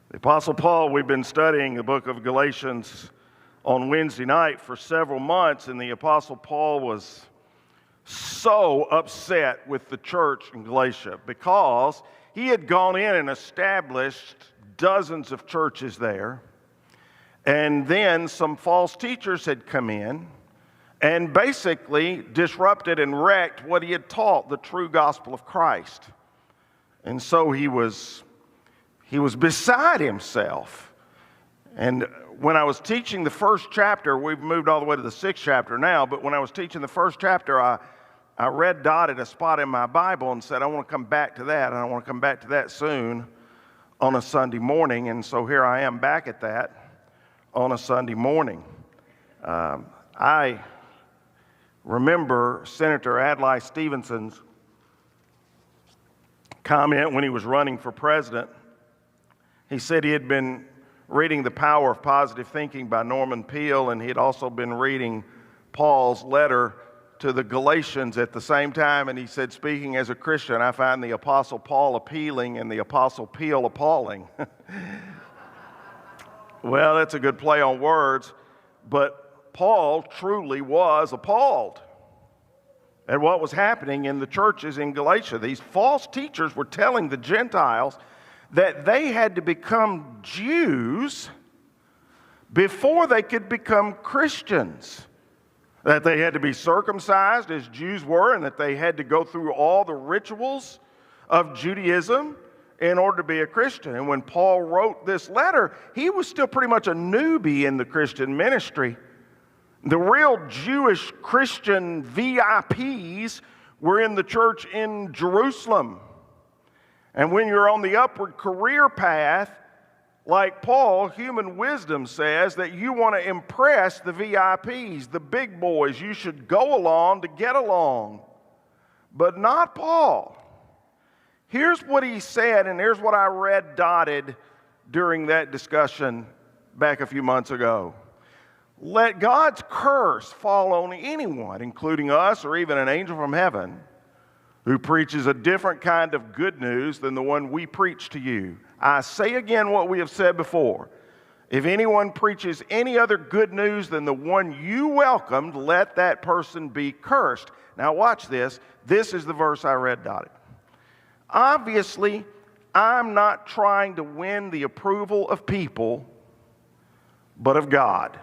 The Apostle Paul, we've been studying the book of Galatians on Wednesday night for several months, and the Apostle Paul was so upset with the church in Galatia because he had gone in and established dozens of churches there, and then some false teachers had come in and basically disrupted and wrecked what he had taught, the true gospel of Christ. And so he was beside himself. And when I was teaching the first chapter, we've moved all the way to the sixth chapter now, but when I was teaching the first chapter, I red dotted a spot in my Bible and said, I want to come back to that, and I want to come back to that soon on a Sunday morning. And so here I am back at that on a Sunday morning. I remember Senator Adlai Stevenson's comment when he was running for president. He said he had been reading The Power of Positive Thinking by Norman Peale, and he had also been reading Paul's letter to the Galatians at the same time, and he said, speaking as a Christian, I find the Apostle Paul appealing and the Apostle Peale appalling. Well, that's a good play on words, but Paul truly was appalled at what was happening in the churches in Galatia. These false teachers were telling the Gentiles that they had to become Jews before they could become Christians, that they had to be circumcised as Jews were, and that they had to go through all the rituals of Judaism in order to be a Christian. And when Paul wrote this letter, he was still pretty much a newbie in the Christian ministry. The real Jewish Christian VIPs were in the church in Jerusalem. And when you're on the upward career path, like Paul, human wisdom says that you want to impress the VIPs, the big boys. You should go along to get along. But not Paul. Here's what he said, and here's what I red dotted during that discussion back a few months ago. Let God's curse fall on anyone, including us or even an angel from heaven, who preaches a different kind of good news than the one we preach to you. I say again what we have said before. If anyone preaches any other good news than the one you welcomed, let that person be cursed. Now watch this. This is the verse I red dotted. Obviously, I'm not trying to win the approval of people, but of God.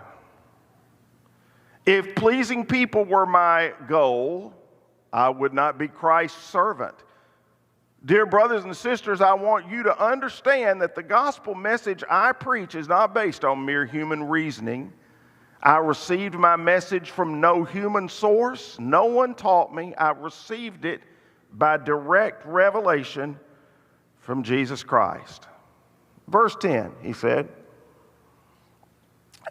If pleasing people were my goal, I would not be Christ's servant. Dear brothers and sisters, I want you to understand that the gospel message I preach is not based on mere human reasoning. I received my message from no human source. No one taught me. I received it by direct revelation from Jesus Christ. Verse 10, he said,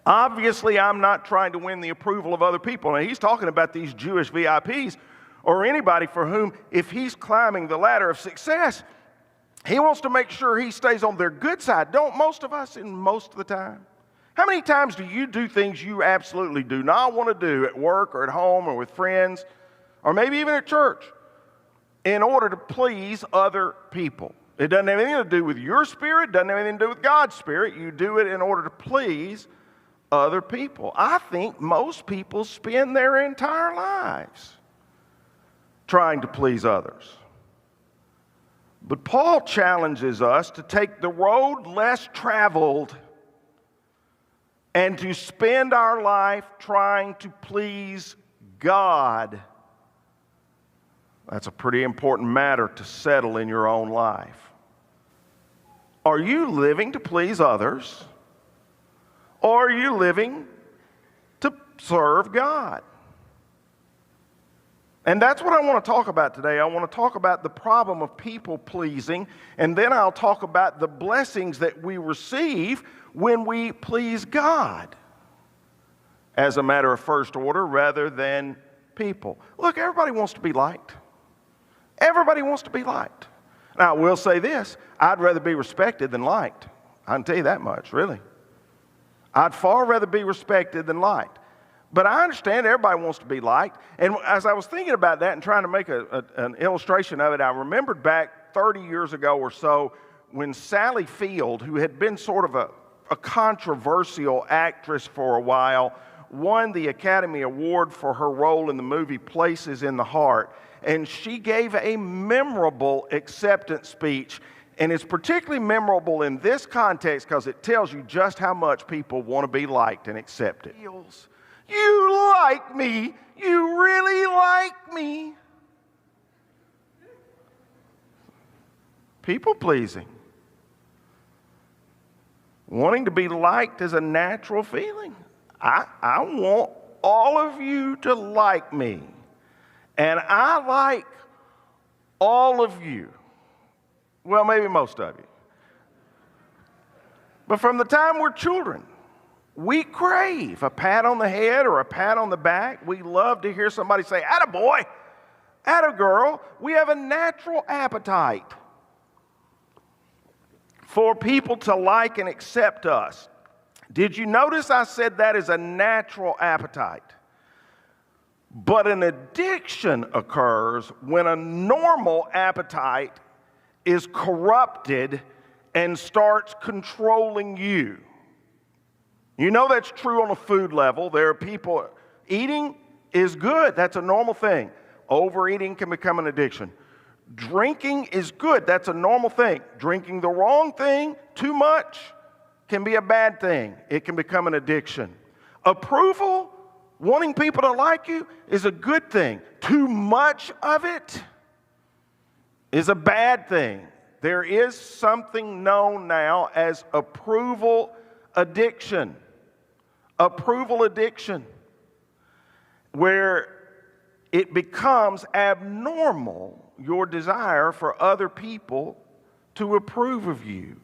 obviously, I'm not trying to win the approval of other people. Now, he's talking about these Jewish VIPs or anybody for whom, if he's climbing the ladder of success, he wants to make sure he stays on their good side. Don't most of us in most of the time? How many times do you do things you absolutely do not want to do at work or at home or with friends or maybe even at church in order to please other people? It doesn't have anything to do with your spirit, doesn't have anything to do with God's spirit. You do it in order to please other people. I think most people spend their entire lives trying to please others. But Paul challenges us to take the road less traveled and to spend our life trying to please God. That's a pretty important matter to settle in your own life. Are you living to please others, or are you living to serve God? And that's what I want to talk about today. I want to talk about the problem of people pleasing, and then I'll talk about the blessings that we receive when we please God as a matter of first order rather than people. Look, everybody wants to be liked. Everybody wants to be liked. Now, I will say this. I'd rather be respected than liked. I can tell you that much, really. I'd far rather be respected than liked. But I understand everybody wants to be liked. And as I was thinking about that and trying to make an illustration of it, I remembered back 30 years ago or so when Sally Field, who had been sort of a controversial actress for a while, won the Academy Award for her role in the movie Places in the Heart. And she gave a memorable acceptance speech. And it's particularly memorable in this context because it tells you just how much people want to be liked and accepted. You like me. You really like me. People pleasing. Wanting to be liked is a natural feeling. I want all of you to like me. And I like all of you. Well, maybe most of you. But from the time we're children, we crave a pat on the head or a pat on the back. We love to hear somebody say, "Attaboy, attagirl." We have a natural appetite for people to like and accept us. Did you notice I said that is a natural appetite? But an addiction occurs when a normal appetite is corrupted and starts controlling you. You know that's true on a food level. There are people, eating is good. That's a normal thing. Overeating can become an addiction. Drinking is good. That's a normal thing. Drinking the wrong thing, too much, can be a bad thing. It can become an addiction. Approval, wanting people to like you, is a good thing. Too much of it is a bad thing. There is something known now as approval addiction. Approval addiction, where it becomes abnormal, your desire for other people to approve of you.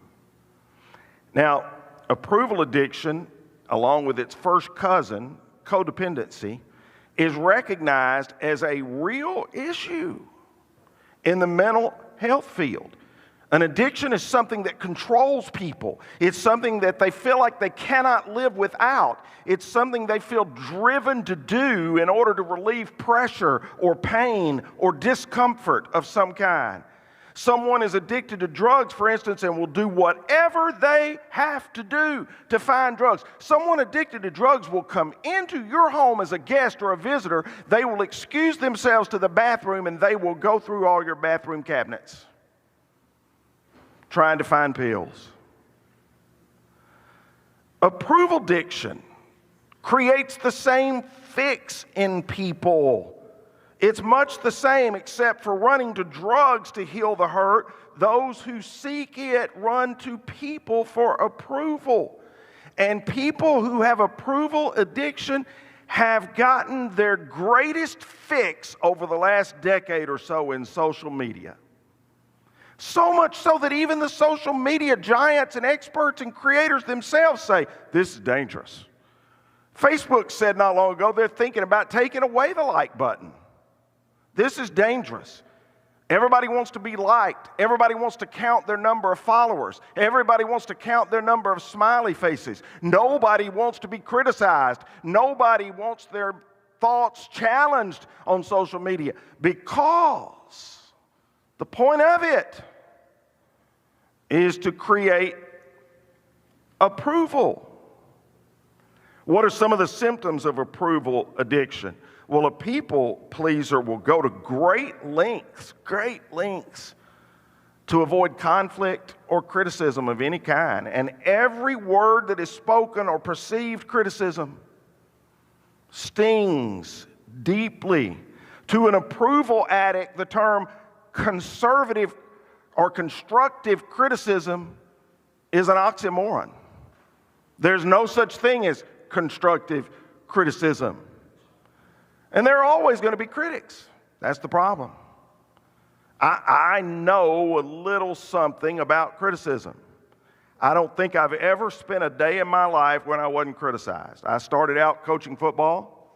Now, approval addiction, along with its first cousin, codependency, is recognized as a real issue in the mental health field. An addiction is something that controls people. It's something that they feel like they cannot live without. It's something they feel driven to do in order to relieve pressure or pain or discomfort of some kind. Someone is addicted to drugs, for instance, and will do whatever they have to do to find drugs. Someone addicted to drugs will come into your home as a guest or a visitor. They will excuse themselves to the bathroom and they will go through all your bathroom cabinets trying to find pills. Approval addiction creates the same fix in people. It's much the same, except for running to drugs to heal the hurt. Those who seek it run to people for approval. And people who have approval addiction have gotten their greatest fix over the last decade or so in social media. So much so that even the social media giants and experts and creators themselves say, this is dangerous. Facebook said not long ago they're thinking about taking away the like button. This is dangerous. Everybody wants to be liked. Everybody wants to count their number of followers. Everybody wants to count their number of smiley faces. Nobody wants to be criticized. Nobody wants their thoughts challenged on social media because the point of it is to create approval. What are some of the symptoms of approval addiction? Well, a people pleaser will go to great lengths to avoid conflict or criticism of any kind. And every word that is spoken or perceived criticism stings deeply. To an approval addict, the term conservative or constructive criticism is an oxymoron. There's no such thing as constructive criticism. And there are always going to be critics. That's the problem. I know a little something about criticism. I don't think I've ever spent a day in my life when I wasn't criticized. I started out coaching football.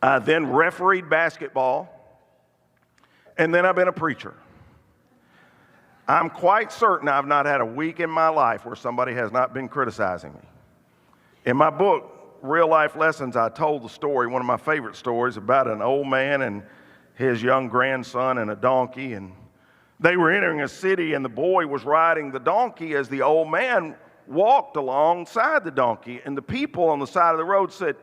I then refereed basketball. And then I've been a preacher. I'm quite certain I've not had a week in my life where somebody has not been criticizing me. In my book, Real Life Lessons, I told the story, one of my favorite stories, about an old man and his young grandson and a donkey. And They were entering a city, and the boy was riding the donkey as the old man walked alongside the donkey. And the people on the side of the road said,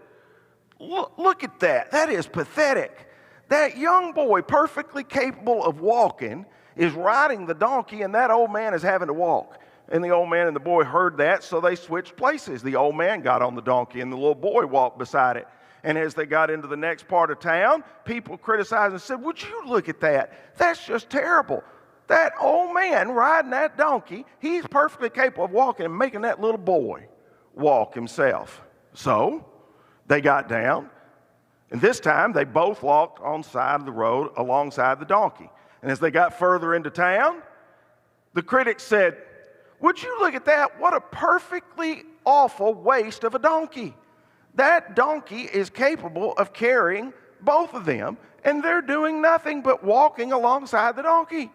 look at that. That is pathetic. That young boy, perfectly capable of walking, is riding the donkey, and that old man is having to walk. And the old man and the boy heard that, so they switched places. The old man got on the donkey, and the little boy walked beside it. And as they got into the next part of town, people criticized and said, would you look at that? That's just terrible. That old man riding that donkey, he's perfectly capable of walking and making that little boy walk himself. So they got down, and this time they both walked on the side of the road alongside the donkey. And as they got further into town, the critics said, would you look at that? What a perfectly awful waste of a donkey. That donkey is capable of carrying both of them, and they're doing nothing but walking alongside the donkey.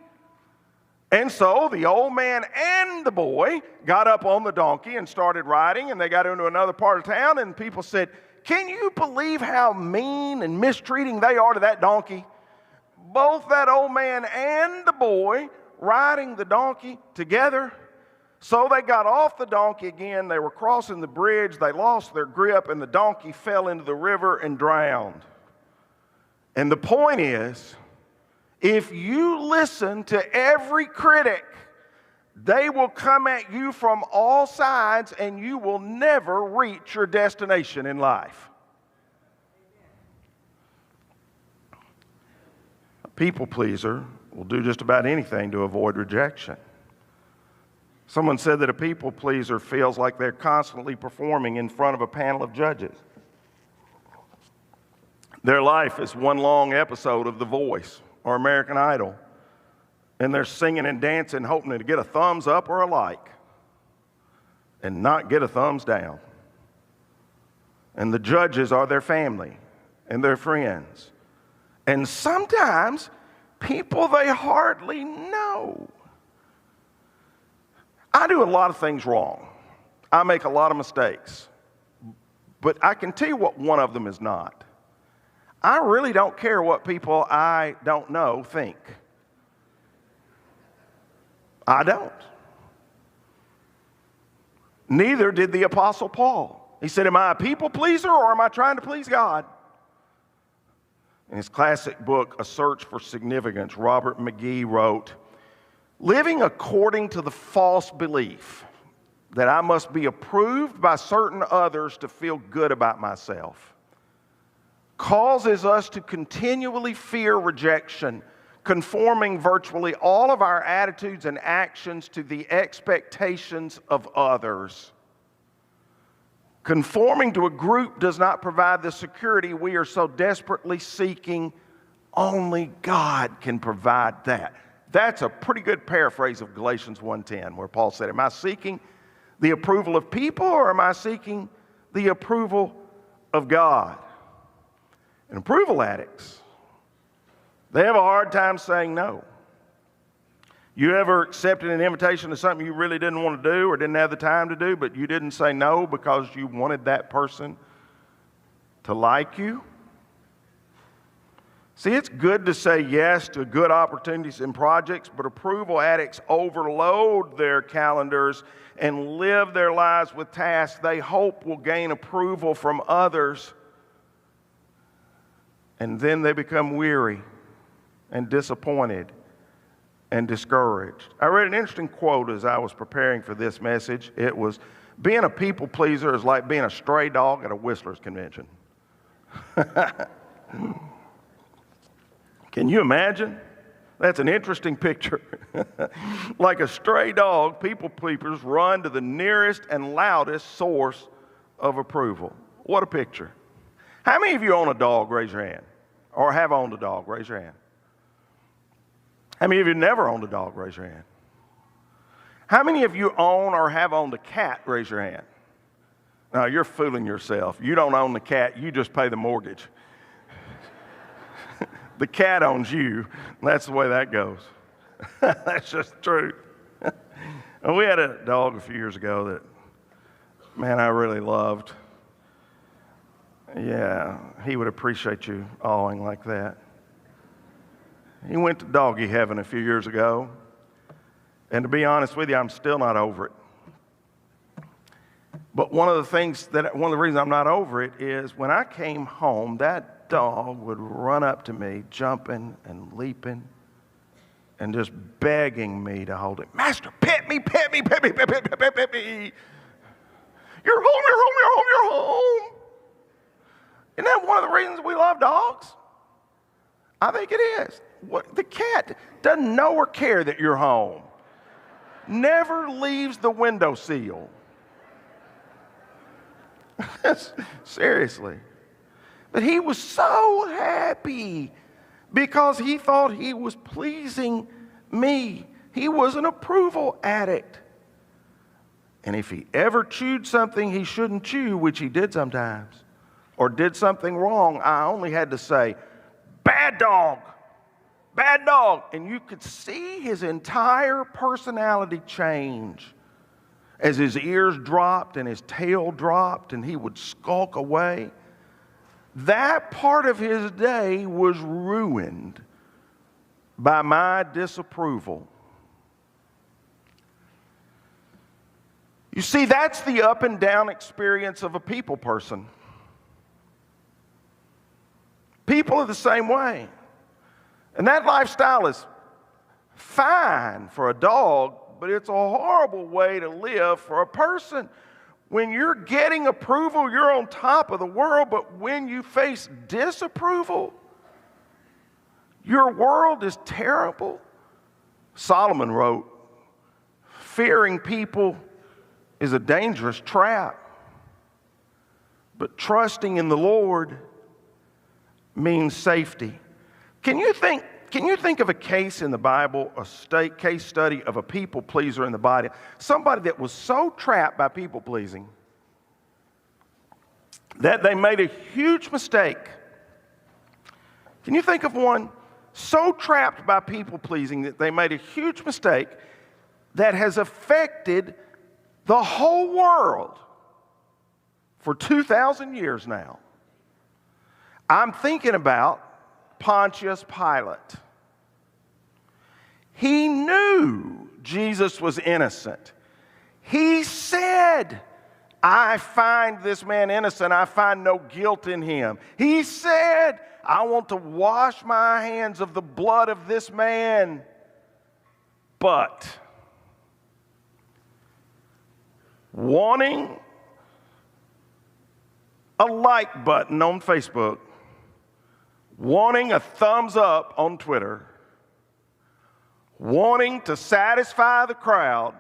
And so the old man and the boy got up on the donkey and started riding, and they got into another part of town, and people said, can you believe how mean and mistreating they are to that donkey? Both that old man and the boy riding the donkey together. So they got off the donkey again. They were crossing the bridge. They lost their grip, and the donkey fell into the river and drowned. And the point is, if you listen to every critic, they will come at you from all sides, and you will never reach your destination in life. A people pleaser will do just about anything to avoid rejection. Someone said that a people pleaser feels like they're constantly performing in front of a panel of judges. Their life is one long episode of The Voice or American Idol, and they're singing and dancing, hoping to get a thumbs up or a like and not get a thumbs down. And the judges are their family and their friends, and sometimes people they hardly know. I do a lot of things wrong. I make a lot of mistakes, but I can tell you what one of them is not. I really don't care what people I don't know think. I don't. Neither did the Apostle Paul. He said, am I a people pleaser or am I trying to please God? In his classic book, A Search for Significance, Robert McGee wrote, living according to the false belief that I must be approved by certain others to feel good about myself causes us to continually fear rejection, conforming virtually all of our attitudes and actions to the expectations of others. Conforming to a group does not provide the security we are so desperately seeking. Only God can provide that. That's a pretty good paraphrase of Galatians 1:10, where Paul said, am I seeking the approval of people or am I seeking the approval of God? And approval addicts, they have a hard time saying no. You ever accepted an invitation to something you really didn't want to do or didn't have the time to do, but you didn't say no because you wanted that person to like you? See, it's good to say yes to good opportunities and projects, but approval addicts overload their calendars and live their lives with tasks they hope will gain approval from others. And then they become weary and disappointed and discouraged. I read an interesting quote as I was preparing for this message. It was, being a people pleaser is like being a stray dog at a Whistlers convention. Can you imagine? That's an interesting picture. Like a stray dog, people pleasers run to the nearest and loudest source of approval. What a picture. How many of you own a dog? Raise your hand. Or have owned a dog? Raise your hand. How many of you never owned a dog? Raise your hand. How many of you own or have owned a cat? Raise your hand. No, you're fooling yourself. You don't own the cat. You just pay the mortgage. The cat owns you. That's the way that goes. That's just the truth. And we had a dog a few years ago that, man, I really loved. Yeah, he would appreciate you awing like that. He went to doggy heaven a few years ago. And to be honest with you, I'm still not over it. But one of the reasons I'm not over it is when I came home, that dog would run up to me, jumping and leaping and just begging me to hold him. Master, pet me, pet me, pet me, pet me, pet me, pet me. You're home, you're home, you're home, you're home. Isn't that one of the reasons we love dogs? I think it is. The cat doesn't know or care that you're home. Never leaves the windowsill. Seriously. But he was so happy because he thought he was pleasing me. He was an approval addict. And if he ever chewed something he shouldn't chew, which he did sometimes, or did something wrong, I only had to say, bad dog, bad dog. And you could see his entire personality change as his ears dropped and his tail dropped and he would skulk away. That part of his day was ruined by my disapproval. You see, that's the up and down experience of a people person. People are the same way. And that lifestyle is fine for a dog, but it's a horrible way to live for a person. When you're getting approval, you're on top of the world, but when you face disapproval, your world is terrible. Solomon wrote, fearing people is a dangerous trap, but trusting in the Lord means safety. Can you think of a case in the Bible, a case study of a people pleaser in the Bible, somebody that was so trapped by people pleasing that they made a huge mistake? Can you think of one so trapped by people pleasing that they made a huge mistake that has affected the whole world for 2,000 years now? I'm thinking about Pontius Pilate. He knew Jesus was innocent. He said, I find this man innocent. I find no guilt in him. He said, I want to wash my hands of the blood of this man. But wanting a like button on Facebook, wanting a thumbs up on Twitter, wanting to satisfy the crowd,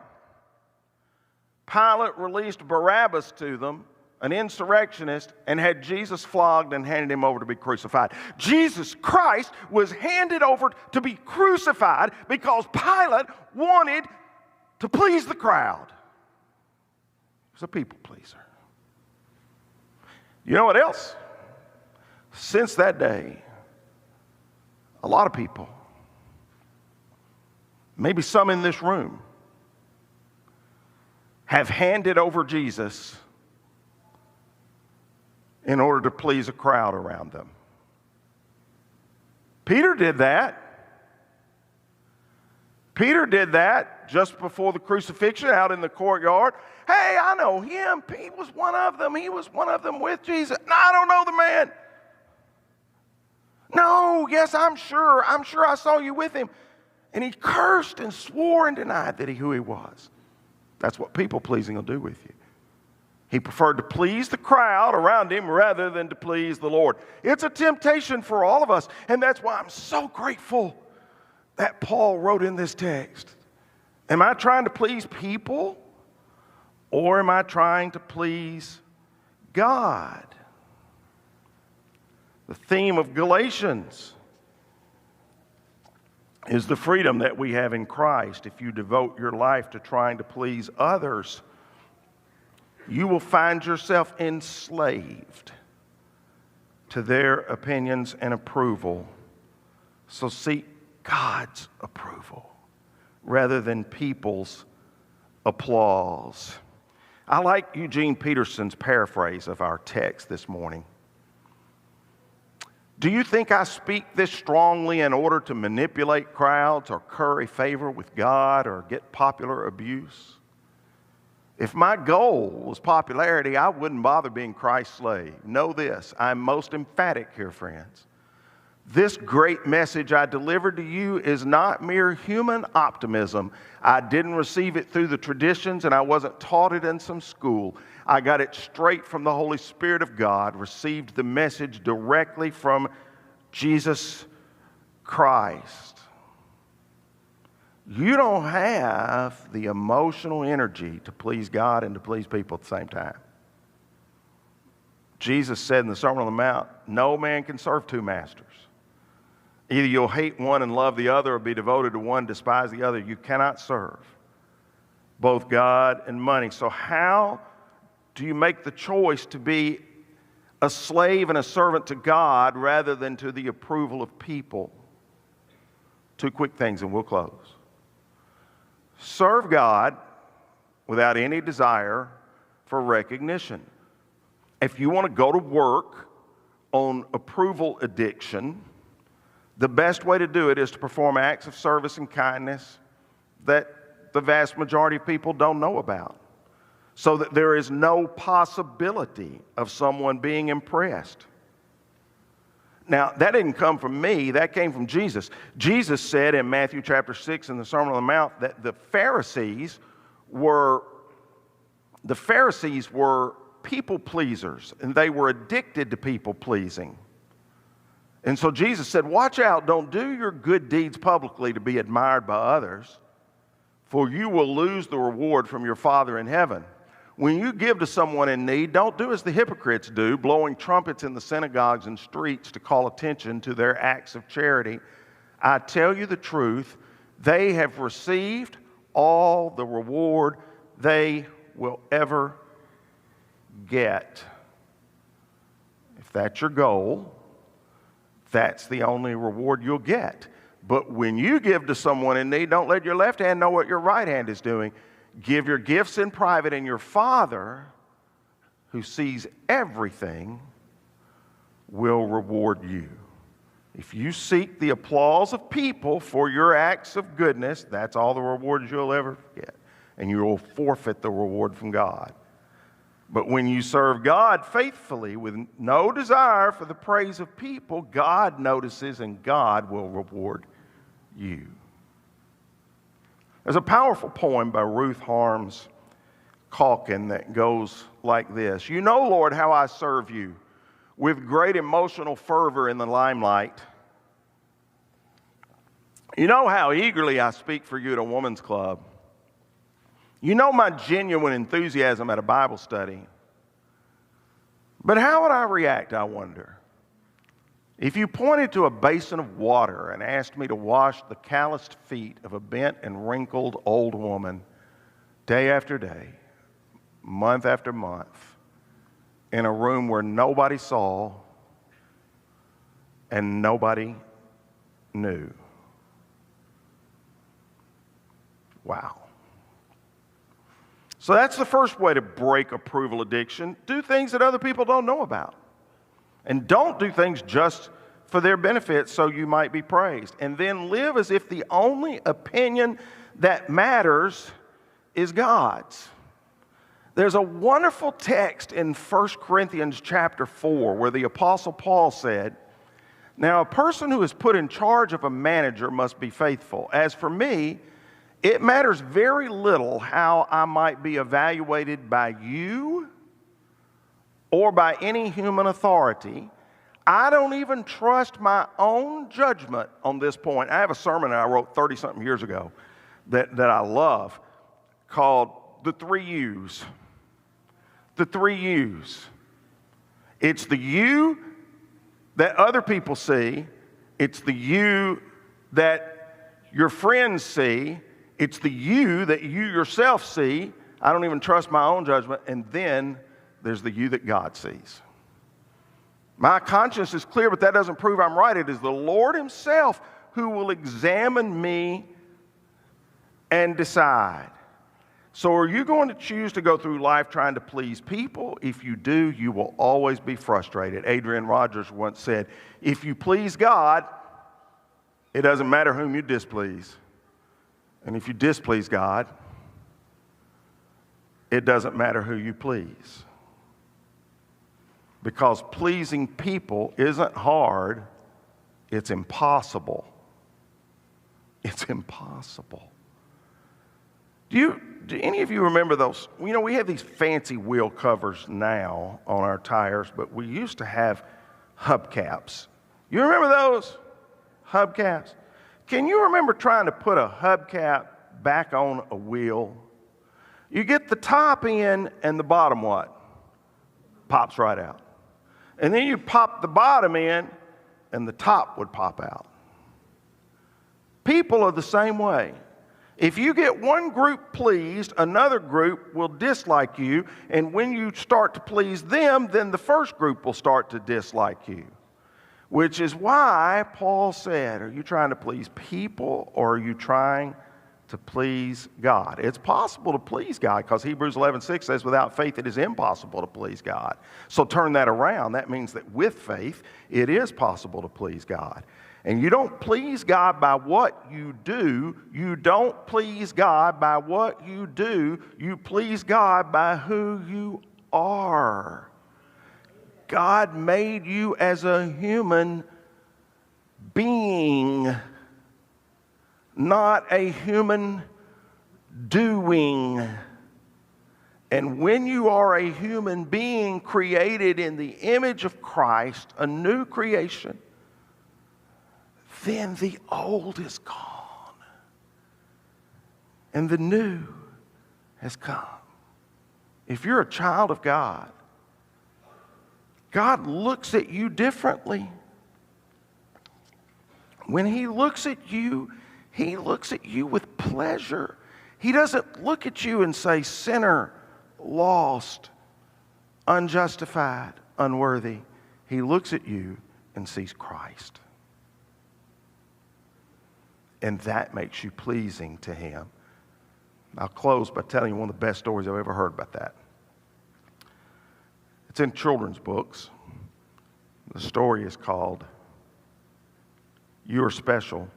Pilate released Barabbas to them, an insurrectionist, and had Jesus flogged and handed him over to be crucified. Jesus Christ was handed over to be crucified because Pilate wanted to please the crowd. He was a people pleaser. You know what else? Since that day, a lot of people, maybe some in this room, have handed over Jesus in order to please a crowd around them. Peter did that. Peter did that just before the crucifixion out in the courtyard. Hey, I know him. He was one of them. He was one of them with Jesus. No, I don't know the man. No, yes, I'm sure I saw you with him. And he cursed and swore and denied who he was. That's what people pleasing will do with you. He preferred to please the crowd around him rather than to please the Lord. It's a temptation for all of us, and that's why I'm so grateful that Paul wrote in this text. Am I trying to please people, or am I trying to please God? The theme of Galatians is the freedom that we have in Christ. If you devote your life to trying to please others, you will find yourself enslaved to their opinions and approval. So seek God's approval rather than people's applause. I like Eugene Peterson's paraphrase of our text this morning. Do you think I speak this strongly in order to manipulate crowds or curry favor with God or get popular abuse? If my goal was popularity, I wouldn't bother being Christ's slave. Know this, I'm most emphatic here, friends. This great message I delivered to you is not mere human optimism. I didn't receive it through the traditions, and I wasn't taught it in some school. I got it straight from the Holy Spirit of God, received the message directly from Jesus Christ. You don't have the emotional energy to please God and to please people at the same time. Jesus said in the Sermon on the Mount, no man can serve two masters. Either you'll hate one and love the other, or be devoted to one, despise the other. You cannot serve both God and money. So how do you make the choice to be a slave and a servant to God rather than to the approval of people? Two quick things and we'll close. Serve God without any desire for recognition. If you want to go to work on approval addiction, the best way to do it is to perform acts of service and kindness that the vast majority of people don't know about, so that there is no possibility of someone being impressed. Now, that didn't come from me, that came from Jesus. Jesus said in Matthew chapter 6 in the Sermon on the Mount that the Pharisees were people pleasers, and they were addicted to people pleasing. And so Jesus said, watch out, don't do your good deeds publicly to be admired by others, for you will lose the reward from your Father in heaven. When you give to someone in need, don't do as the hypocrites do, blowing trumpets in the synagogues and streets to call attention to their acts of charity. I tell you the truth, they have received all the reward they will ever get. If that's your goal, that's the only reward you'll get. But when you give to someone in need, don't let your left hand know what your right hand is doing. Give your gifts in private, and your Father, who sees everything, will reward you. If you seek the applause of people for your acts of goodness, that's all the rewards you'll ever get. And you will forfeit the reward from God. But when you serve God faithfully with no desire for the praise of people, God notices and God will reward you. There's a powerful poem by Ruth Harms Calkin that goes like this. You know, Lord, how I serve you with great emotional fervor in the limelight. You know how eagerly I speak for you at a woman's club. You know my genuine enthusiasm at a Bible study. But how would I react, I wonder, if you pointed to a basin of water and asked me to wash the calloused feet of a bent and wrinkled old woman day after day, month after month, in a room where nobody saw and nobody knew? Wow. So that's the first way to break approval addiction. Do things that other people don't know about. And don't do things just for their benefit so you might be praised. And then live as if the only opinion that matters is God's. There's a wonderful text in 1 Corinthians chapter 4 where the Apostle Paul said, now a person who is put in charge of a manager must be faithful. As for me, it matters very little how I might be evaluated by you or by any human authority. I don't even trust my own judgment on this point. I have a sermon that I wrote 30-something years ago that I love called The Three U's. The Three U's. It's the you that other people see. It's the you that your friends see. It's the you that you yourself see. I don't even trust my own judgment. And then there's the you that God sees. My conscience is clear, but that doesn't prove I'm right. It is the Lord himself who will examine me and decide. So are you going to choose to go through life trying to please people? If you do, you will always be frustrated. Adrian Rogers once said, if you please God, it doesn't matter whom you displease. And if you displease God, it doesn't matter who you please. Because pleasing people isn't hard, it's impossible. It's impossible. Do any of you remember those? You know, we have these fancy wheel covers now on our tires, but we used to have hubcaps. You remember those hubcaps? Can you remember trying to put a hubcap back on a wheel? You get the top in and the bottom what? Pops right out. And then you pop the bottom in and the top would pop out. People are the same way. If you get one group pleased, another group will dislike you. And when you start to please them, then the first group will start to dislike you. Which is why Paul said, are you trying to please people or are you trying to please God? It's possible to please God because Hebrews 11:6 says, without faith it is impossible to please God. So turn that around. That means that with faith, it is possible to please God. And you don't please God by what you do. You don't please God by what you do. You please God by who you are. God made you as a human being, not a human doing. And when you are a human being created in the image of Christ, a new creation, then the old is gone and the new has come. If you're a child of God, God looks at you differently. When He looks at you with pleasure. He doesn't look at you and say, sinner, lost, unjustified, unworthy. He looks at you and sees Christ. And that makes you pleasing to Him. I'll close by telling you one of the best stories I've ever heard about that. It's in children's books. The story is called You're Special.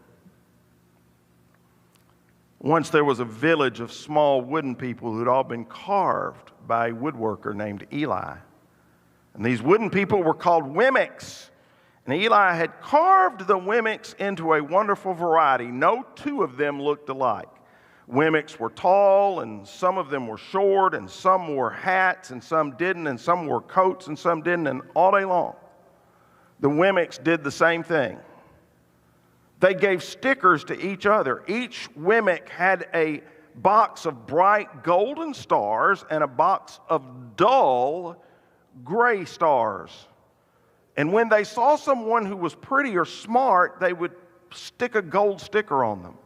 Once there was a village of small wooden people who'd all been carved by a woodworker named Eli. And these wooden people were called Wemmicks. And Eli had carved the Wemmicks into a wonderful variety. No two of them looked alike. Wemmicks were tall, and some of them were short, and some wore hats, and some didn't, and some wore coats, and some didn't, and all day long, the Wemmicks did the same thing. They gave stickers to each other. Each Wemmick had a box of bright golden stars and a box of dull gray stars. And when they saw someone who was pretty or smart, they would stick a gold sticker on them.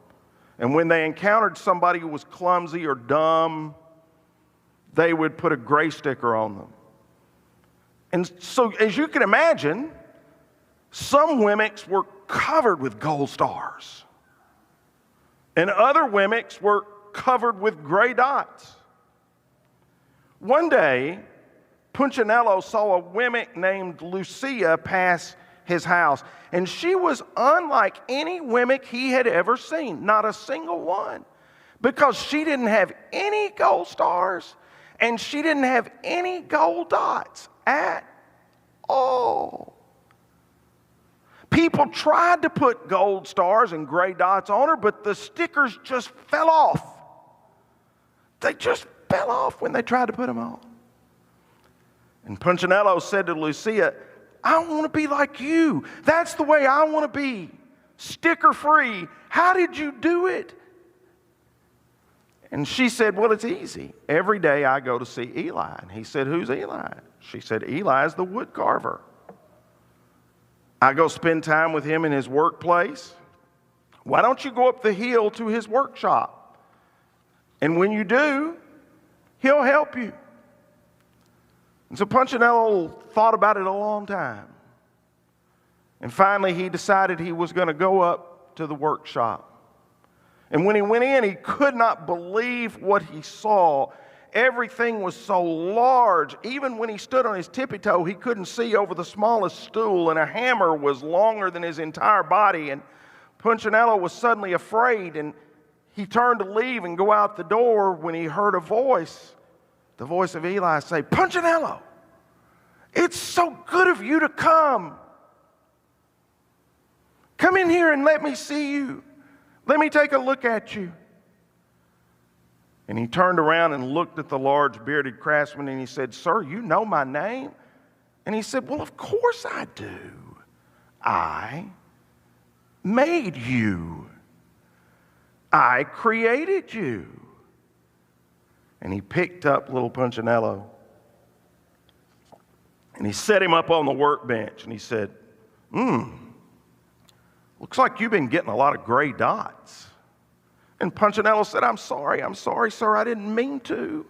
And when they encountered somebody who was clumsy or dumb, they would put a gray sticker on them. And so, as you can imagine, some Wemmicks were covered with gold stars. And other Wemmicks were covered with gray dots. One day, Punchinello saw a Wemmick named Lucia pass his house. And she was unlike any Wemmick he had ever seen. Not a single one. Because she didn't have any gold stars. And she didn't have any gold dots at all. People tried to put gold stars and gray dots on her, but the stickers just fell off. They just fell off when they tried to put them on. And Punchinello said to Lucia, I want to be like you. That's the way I want to be. Sticker free. How did you do it? And she said, well, it's easy. Every day I go to see Eli. And he said, who's Eli? She said, Eli is the wood carver. I go spend time with him in his workplace. Why don't you go up the hill to his workshop? And when you do, he'll help you. And so Punchinello thought about it a long time. And finally he decided he was going to go up to the workshop. And when he went in, he could not believe what he saw. Everything was so large. Even when he stood on his tippy toe, he couldn't see over the smallest stool, and a hammer was longer than his entire body. And Punchinello was suddenly afraid, and he turned to leave and go out the door when he heard a voice, the voice of Eli, say, "Punchinello, it's so good of you to come. Come in here and let me see you. Let me take a look at you." And he turned around and looked at the large bearded craftsman and he said, "Sir, you know my name?" And he said, "Well, of course I do. I made you. I created you." And he picked up little Punchinello and he set him up on the workbench and he said, "Looks like you've been getting a lot of gray dots." And Punchinello said, I'm sorry, sir, I didn't mean to."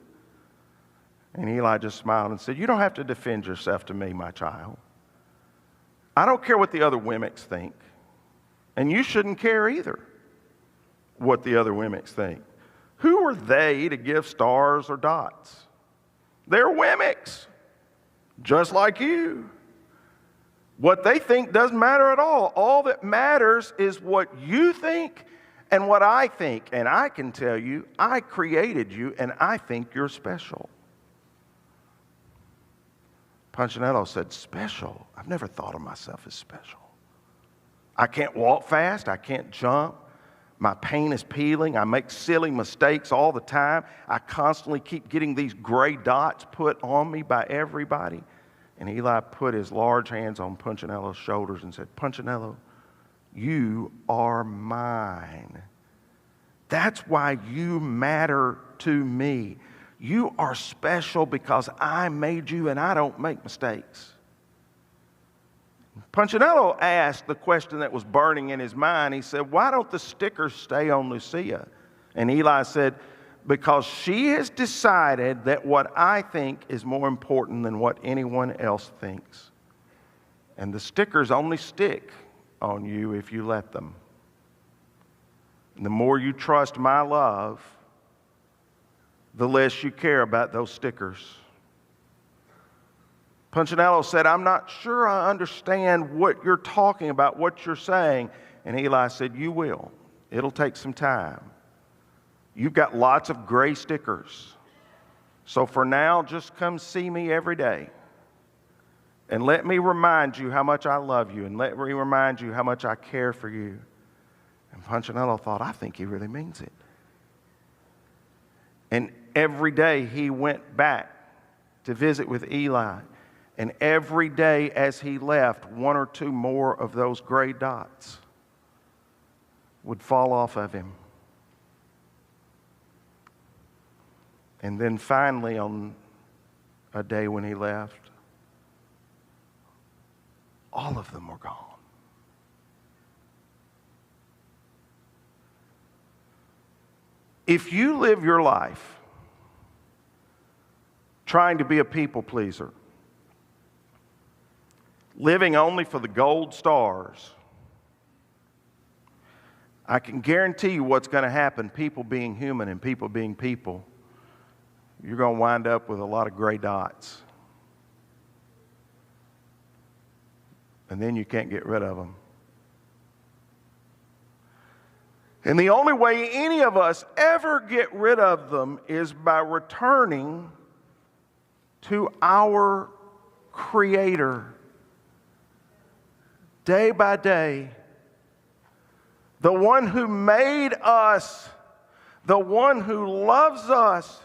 And Eli just smiled and said, "You don't have to defend yourself to me, my child. I don't care what the other Wemmicks think, and you shouldn't care either what the other Wemmicks think. Who are they to give stars or dots? They're Wemmicks, just like you. What they think doesn't matter at all. All that matters is what you think and what I think. And I can tell you, I created you and I think you're special." Punchinello said, "Special? I've never thought of myself as special. I can't walk fast. I can't jump. My paint is peeling. I make silly mistakes all the time. I constantly keep getting these gray dots put on me by everybody." And Eli put his large hands on Punchinello's shoulders and said, "Punchinello, you are mine. That's why you matter to me. You are special because I made you and I don't make mistakes." Punchinello asked the question that was burning in his mind. He said, "Why don't the stickers stay on Lucia?" And Eli said, "Because she has decided that what I think is more important than what anyone else thinks. And the stickers only stick on you if you let them. And the more you trust my love, the less you care about those stickers." Punchinello said, "I'm not sure I understand what you're talking about, what you're saying." And Eli said, "You will. It'll take some time. You've got lots of gray stickers. So for now, just come see me every day. And let me remind you how much I love you. And let me remind you how much I care for you." And Punchinello thought, I think he really means it. And every day he went back to visit with Eli. And every day as he left, one or two more of those gray dots would fall off of him. And then finally, on a day when he left, all of them were gone. If you live your life trying to be a people pleaser, living only for the gold stars, I can guarantee you what's going to happen, people being human and people being people, you're going to wind up with a lot of gray dots. And then you can't get rid of them. And the only way any of us ever get rid of them is by returning to our Creator day by day. The one who made us, the one who loves us,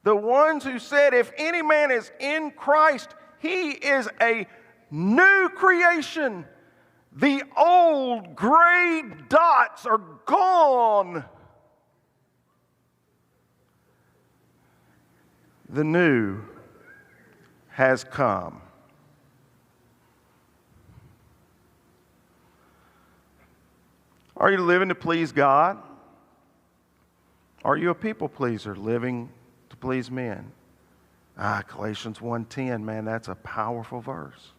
the ones who said, if any man is in Christ, he is a new creation. The old gray dots are gone. The new has come. Are you living to please God? Are you a people pleaser living to please men? Galatians 1:10, man, that's a powerful verse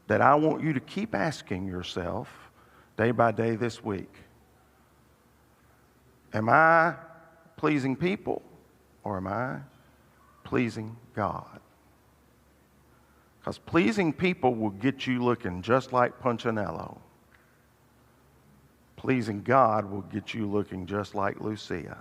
that I want you to keep asking yourself day by day this week. Am I pleasing people or am I pleasing God? Because pleasing people will get you looking just like Punchinello. Pleasing God will get you looking just like Lucia.